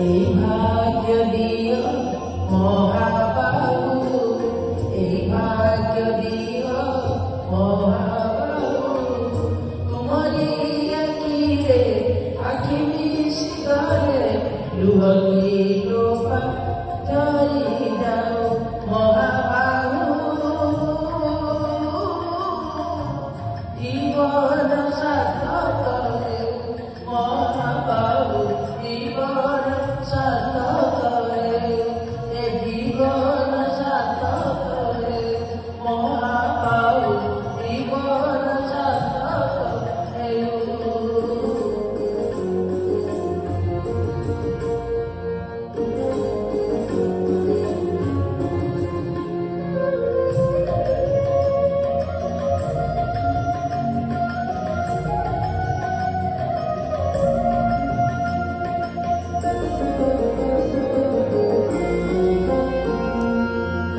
এই ভাগ্য দিও মহাবাবু, এই ভাগ্য দিও মহাবাবু, তোমারি আখিরে আখি মিশিগলে লুহকি লোপা জরি যাও মহাবাবু, জীবন সার্থক করে মহাবাবু, জীবন সার্থক করে, এ জীবন সার্থক করে মহাবাবু, জীবন সার্থক করে।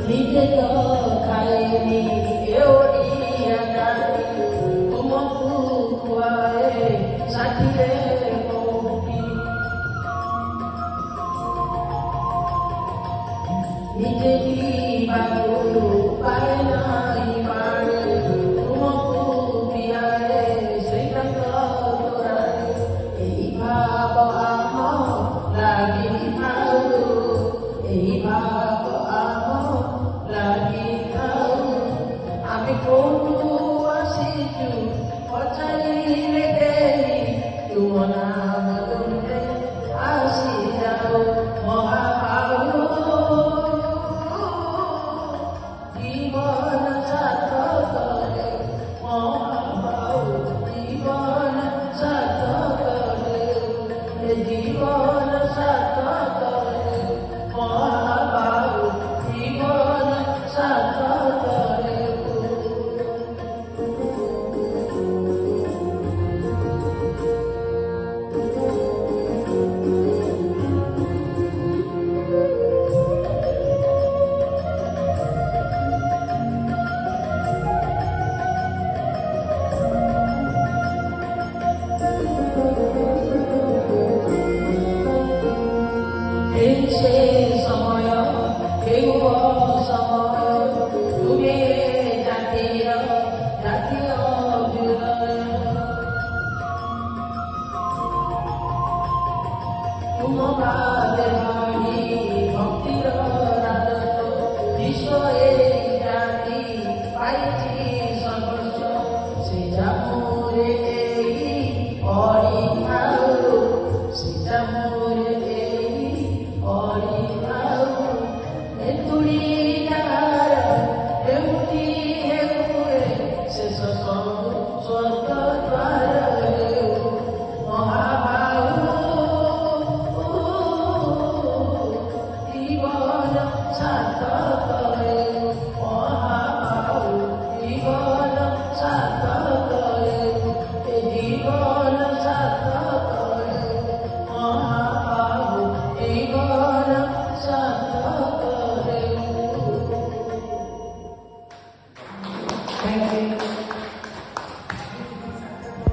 নিজে তো খাইনি কেউ দিয়া জানি, তোমাকে খুয়ায়ে সাথীরে কৌটি, নিজে বাবু পায় নাই পারে, তোমাকে পিয়ারে সেটা তো তোরারে, এই ভাব আমার লাগি থাও, এই ভাব আমার লাগি থাও, আমি কোনু আসিছু পচাইলে দেই, তুম নাম লইলে আসি যাও মহাবাবু, জীবন সার্থক করে মহাবাবু, জীবন সার্থক করে, জীবন সার্থক করে মহাবাবু, জীবন সার্থক করে। এই সে সময় কেউ সময় তুমি জাতীয় জাতীয় বিরোধ, তোমার